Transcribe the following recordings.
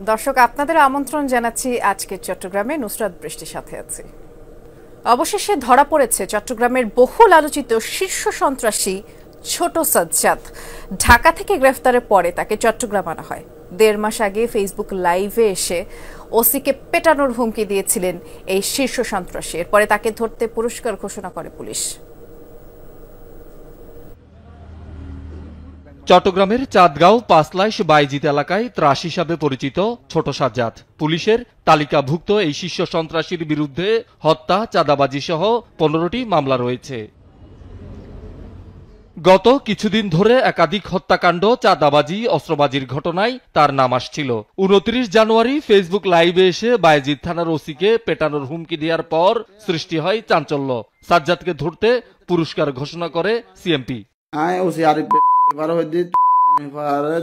দর্শক আপনাদের আমন্ত্রণ জানাচ্ছি আজকের চট্টগ্রামে নুসরাত বৃষ্টির সাথে আছি। অবশেষে ধরা পড়েছে চট্টগ্রামের বহুল আলোচিত শীর্ষ সন্ত্রাসী ছোট সাজ্জাদ। ঢাকা থেকে গ্রেফতারের পরে তাকে চট্টগ্রাম আনা হয়। ১.৫ মাস আগে ফেসবুক লাইভে এসে ওসিকে পেটানোর হুমকি দিয়েছিলেন এই শীর্ষ সন্ত্রাসী। এরপরে তাকে ধরতে পুরস্কার ঘোষণা করে পুলিশ। চট্টগ্রামের চাঁদগাঁও পাঁচলাইশ বাইজিত এলাকায় ত্রাস হিসাবে পরিচিত ছোট সাজ্জাদ। পুলিশের তালিকাভুক্ত এই শীর্ষ সন্ত্রাসীর বিরুদ্ধে হত্যা, চাঁদাবাজি সহ ১৫টি মামলা রয়েছে। গত কিছুদিন ধরে একাধিক হত্যাকাণ্ড, চাঁদাবাজি, অস্ত্রবাজির ঘটনায় তার নাম আসছিল। ২৯ জানুয়ারি ফেসবুক লাইভে এসে বাইজিদ থানার ওসিকে পেটানোর হুমকি দেওয়ার পর সৃষ্টি হয় চাঞ্চল্য। সাজ্জাদকে ধরতে পুরস্কার ঘোষণা করে সিএমপি।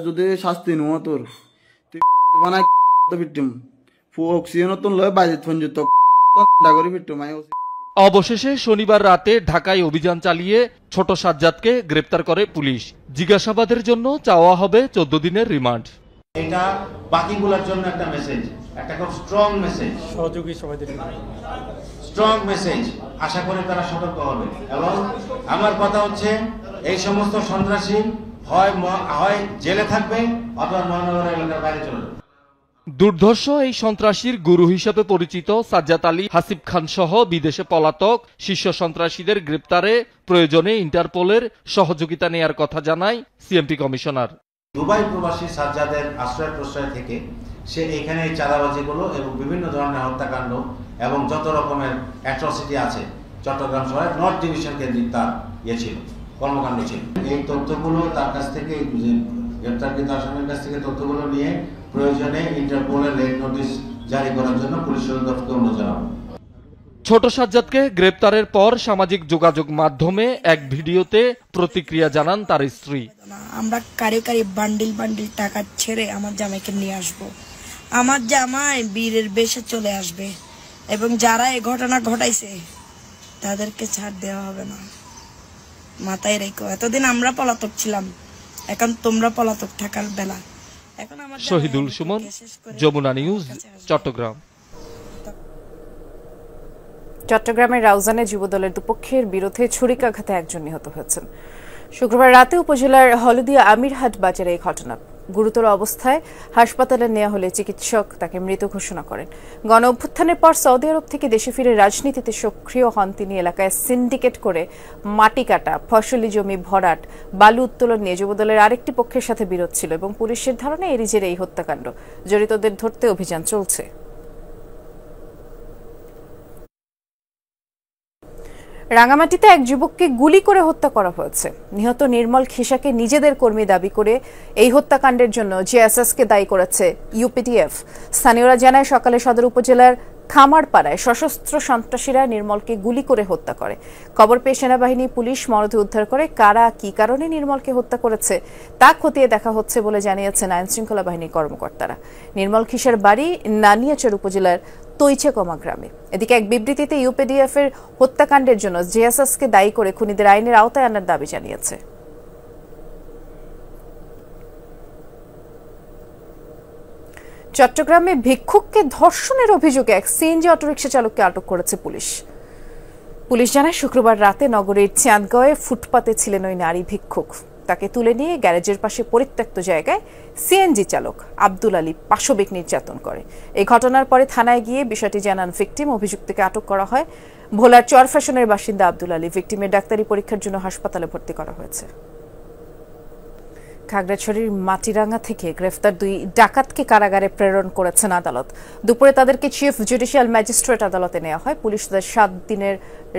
যদি শাস্তি নো তোর অবশেষে শনিবার রাতে ঢাকায় অভিযান চালিয়ে ছোট সাজ্জাদকে গ্রেপ্তার করে পুলিশ। জিজ্ঞাসাবাদের জন্য চাওয়া হবে ১৪ দিনের রিমান্ড। এটা বাকিগুলোর জন্য একটা মেসেজ, একটা খুব স্ট্রং মেসেজ, সহযোগী সবাইদের স্ট্রং মেসেজ। আশা করি তারা সতর্ক হবে। এবং আমার কথা হচ্ছে, এই সমস্ত সন্ত্রাসী হয় জেলে থাকবে অথবা মহানগর এলাকার বাইরে চলে যাবে। দুর্ধর্ষ এই সন্ত্রাসীর গুরু হিসেবে পরিচিত সাজ্জাদ আলী, হাসিব খান সহ বিদেশে পলাতক শীর্ষ সন্ত্রাসীদের গ্রেপ্তারে প্রয়োজনে ইন্টারপোলের সহযোগিতা নেয়ার কথা জানায় সিএমপি কমিশনার। দুবাই প্রবাসী সাজ্জাদের আশ্রয় প্রশ্রয় থেকে সে এখানে চাঁদাবাজিগুলো এবং বিভিন্ন ধরনের হত্যাকাণ্ড এবং যত রকমের অ্যাট্রসিটি আছে চট্টগ্রাম শহরের নর্থ ডিভিশন কেন্দ্রিক তার ছিল, কর্মকাণ্ড ছিল। এই তথ্যগুলো তার কাছ থেকে, গ্রেপ্তারকৃত আসামির কাছ থেকে তথ্যগুলো নিয়ে প্রয়োজনে ইন্টারপোলের রেড নোটিশ জারি করার জন্য পুলিশ সদরকে অনুরোধ জানাবো। ছোট সাজ্জাদকে গ্রেপ্তারের পর সামাজিক যোগাযোগ মাধ্যমে এক ভিডিওতে প্রতিক্রিয়া জানান তার স্ত্রী। আমরা কারি বান্ডিল টাকা ছেড়ে আমার জামাইকে নিয়ে আসব। আমার জামাই বীরের বেশে চলে আসবে এবং যারা এই ঘটনা ঘটাইছে তাদেরকে ছাড় দেওয়া হবে না। মাথায় রেখো, এতদিন আমরা পলাতক ছিলাম, এখন তোমরা পলাতক থাকার বেলা। এখন আমার শহীদুল সুমন, যমুনা নিউজ, চট্টগ্রাম। চট্টগ্রামের রাউজানে যুবদলের দুপক্ষের বিরুদ্ধে ছুরিকাঘাতে একজন নিহত হয়েছেন। শুক্রবার রাতে উপজেলার হলদিয়া আমিরহাট বাজারে এই ঘটনা। গুরুতর অবস্থায় হাসপাতালে নেওয়া হলে চিকিৎসক তাকে মৃত ঘোষণা করেন। গণ অভ্যুত্থানের পর সৌদি আরব থেকে দেশে ফিরে রাজনীতিতে সক্রিয় হন তিনি। এলাকায় সিন্ডিকেট করে মাটি কাটা, ফসলি জমি ভরাট, বালু উত্তোলন নিয়ে যুবদলের আরেকটি পক্ষের সাথে বিরোধ ছিল এবং পুলিশের ধারণা এরই জেরে এই হত্যাকাণ্ড। জড়িতদের ধরতে অভিযান চলছে। রাঙামাটিতে এক যুবককে গুলি করে হত্যা করা হয়েছে। নিহত নির্মল খিসাকে নিজেদের কর্মী দাবি করে এই হত্যাকাণ্ডের জন্য জেএসএসকে দায়ী করেছে ইউপিডিএফ। স্থানীয়রা জানায়, সকালে সদর উপজেলার খামারপাড়ায় সশস্ত্র সন্ত্রাসীরা নির্মলকে গুলি করে হত্যা করে। খবর পেয়ে সেনাবাহিনী, পুলিশ মরদেহ উদ্ধার করে। কারা কি কারণে নির্মলকে হত্যা করেছে তা খতিয়ে দেখা হচ্ছে বলে জানিয়েছেন আইন শৃঙ্খলা বাহিনীর কর্মকর্তারা। নির্মল খিসার বাড়ি নানিয়াচর উপজেলার তৈচেকমা গ্রামে। এদিকে এক বিবৃতিতে ইউপিডিএফ এর হত্যাকাণ্ডের জন্য জেএসএসকে দায়ী করে খুনিদের আইনের আওতায় আনার দাবি জানিয়েছে। চট্টগ্রামে ভিক্ষুককে ধর্ষণের অভিযোগে এক সিএনজি অটোরিকশা চালককে আটক করেছে পুলিশ। পুলিশ জানায়, শুক্রবার রাতে নগরীর চাঁদগাঁওয়ে ফুটপাতে ছিলেন ওই নারী ভিক্ষুক। তাকে তুলে নিয়ে গ্যারেজের পাশে পরিত্যক্ত জায়গায় সিএনজি চালক আব্দুল আলী পাশবিক নির্যাতন করে। এই ঘটনার পরে থানায় গিয়ে বিষয়টি জানান ভিকটিম। অভিযুক্তকে আটক করা হয়। ভোলার চরফ্যাশনের বাসিন্দা আব্দুল আলী। ভিকটিমের ডাক্তারি পরীক্ষার জন্য হাসপাতালে ভর্তি করা হয়েছে। খাগড়াছড়ির মাটিরাঙ্গা থেকে গ্রেফতার ২ ডাকাতকে কারাগারে প্রেরণ করেছেন আদালত। দুপুরে তাদেরকে চিফ জুডিশিয়াল ম্যাজিস্ট্রেট আদালতে নেওয়া হয়। পুলিশ তাদের ৭ দিনের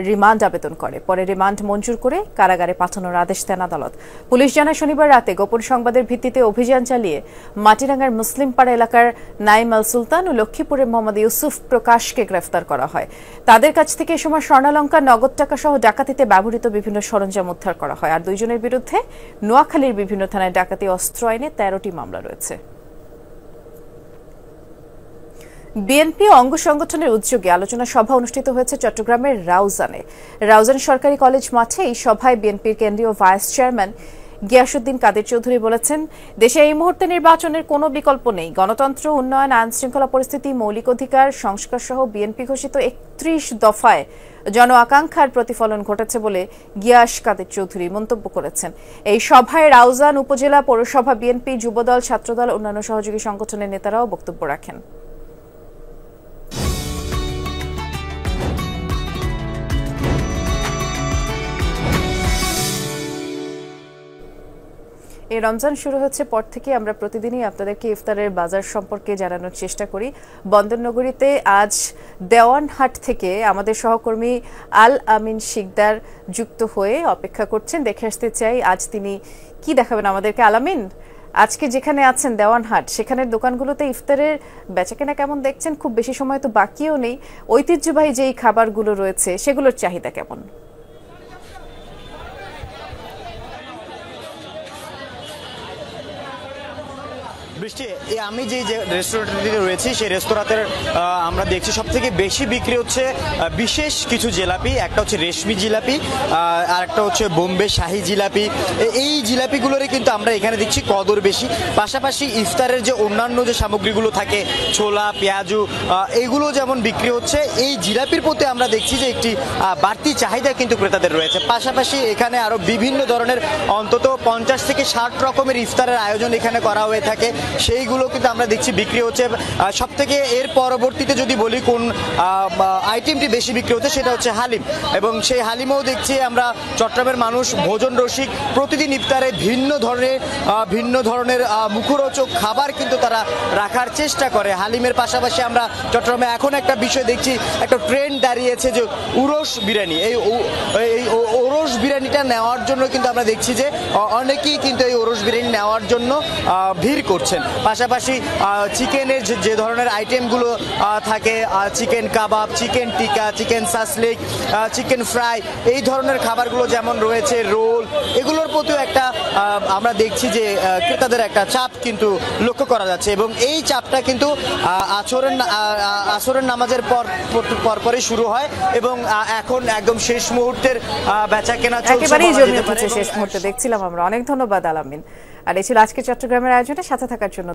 রিমান্ড আবেদন করে। পরে রিমান্ড মঞ্জুর করে কারাগারে পাঠানোর আদেশ দেন আদালত। পুলিশ জানায়, শনিবার রাতে গোপন সংবাদের ভিত্তিতে অভিযান চালিয়ে মাটিরাঙ্গার মুসলিমপাড়া এলাকার নাইম আল সুলতান ও লক্ষ্মীপুরের মোহাম্মদ ইউসুফ প্রকাশকে গ্রেফতার করা হয়। তাদের কাছ থেকে এ সময় স্বর্ণালঙ্কার, নগদ টাকা সহ ডাকাতিতে ব্যবহৃত বিভিন্ন সরঞ্জাম উদ্ধার করা হয়। আর ২ জনের বিরুদ্ধে নোয়াখালীর বিভিন্ন থানায় ডাকাতি অস্ত্র আইনে ১৩টি মামলা রয়েছে। বিএনপি অঙ্গ সংগঠনের উদ্যোগে আলোচনা সভা অনুষ্ঠিত হয়েছে চট্টগ্রামের রাউজানে। রাউজান সরকারি কলেজ মাঠে এই সভায় বিএনপির কেন্দ্রীয় ভাইস চেয়ারম্যান গিয়াসউদ্দিন কাদের চৌধুরী বলেছেন, দেশে এই মুহূর্তে নির্বাচনের কোনো বিকল্প নেই। গণতন্ত্র, উন্নয়ন, আইন শৃঙ্খলা পরিস্থিতি, মৌলিক অধিকার, সংস্কার সহ বিএনপি ঘোষিত ৩১ দফায় জন আকাঙ্ক্ষার প্রতিফলন ঘটেছে বলে গিয়াস কাদের চৌধুরী মন্তব্য করেছেন। এই সভায় রাউজান উপজেলা পৌরসভা বিএনপি, যুবদল, ছাত্রদল, অন্যান্য সহযোগী সংগঠনের নেতারাও বক্তব্য রাখেন। এই রমজান শুরু হচ্ছে পর থেকে আমরা প্রতিদিনই আপনাদেরকে ইফতারের বাজার সম্পর্কে জানানোর চেষ্টা করি। বন্দরনগরীতে আজ দেওয়ানহাট থেকে আমাদের সহকর্মী আল আমিন শিকদার যুক্ত হয়ে অপেক্ষা করছেন। দেখে আসতে চাই আজ তিনি কি দেখাবেন আমাদেরকে। আল আমিন, আজকে যেখানে আছেন দেওয়ানহাট, সেখানের দোকানগুলোতে ইফতারের বেচাকেনা কেমন দেখছেন? খুব বেশি সময় তো বাকিও নেই। ঐতিহ্যবাহী যেই খাবারগুলো রয়েছে সেগুলোর চাহিদা কেমন? বৃষ্টি, আমি যে রেস্টুরেন্টটিতে রয়েছি সেই রেস্তোরাঁতে আমরা দেখছি সব থেকে বেশি বিক্রি হচ্ছে বিশেষ কিছু জিলাপি। একটা হচ্ছে রেশমি জিলাপি, আর একটা হচ্ছে বোম্বে শাহী জিলাপি। এই জিলাপিগুলোরই কিন্তু আমরা এখানে দেখছি কদর বেশি। পাশাপাশি ইফতারের যে অন্যান্য যে সামগ্রীগুলো থাকে, ছোলা, পেঁয়াজু, এইগুলো যেমন বিক্রি হচ্ছে, এই জিলাপির প্রতি আমরা দেখছি যে একটি বাড়তি চাহিদা কিন্তু ক্রেতাদের রয়েছে। পাশাপাশি এখানে আরও বিভিন্ন ধরনের অন্তত 50 থেকে 60 রকমের ইফতারের আয়োজন এখানে করা হয়ে থাকে, সেইগুলো কিন্তু আমরা দেখছি বিক্রি হচ্ছে। সব থেকে এর পরবর্তীতে যদি বলি কোন আইটেমটি বেশি বিক্রি হচ্ছে, সেটা হচ্ছে হালিম। এবং সেই হালিমও দেখছি আমরা চট্টগ্রামের মানুষ ভোজন রসিক, প্রতিদিন ইফতারে ভিন্ন ধরনের মুখরোচক খাবার কিন্তু তারা রাখার চেষ্টা করে। হালিমের পাশাপাশি আমরা চট্টগ্রামে এখন একটা বিষয় দেখছি, একটা ট্রেন্ড দাঁড়িয়েছে যে উরস বিরিয়ানি। এই ওরস বিরিয়ানিটা নেওয়ার জন্য কিন্তু আমরা দেখছি যে অনেকেই কিন্তু এই ওরস বিরিয়ানি নেওয়ার জন্য ভিড় করছেন। পাশাপাশি চিকেনের যে ধরনের আইটেমগুলো থাকে, চিকেন কাবাব, চিকেন টিকা, চিকেন সাসলিক, চিকেন ফ্রাই, এই ধরনের খাবারগুলো যেমন রয়েছে, রোল, এগুলোর প্রতিও একটা আমরা দেখছি যে ক্রেতাদের একটা চাপ কিন্তু লক্ষ্য করা যাচ্ছে। এবং এই চাপটা কিন্তু আসরের নামাজের পরপরই শুরু হয় এবং এখন একদম শেষ মুহূর্তের বেচা কেনা চলছে। একেবারেই জমে উঠেছে শেষ মুহূর্তে, দেখছিলাম আমরা। অনেক ধন্যবাদ আল আমিন। আর এই ছিল আজকে চট্টগ্রামের আয়োজনে সাথে থাকার জন্য।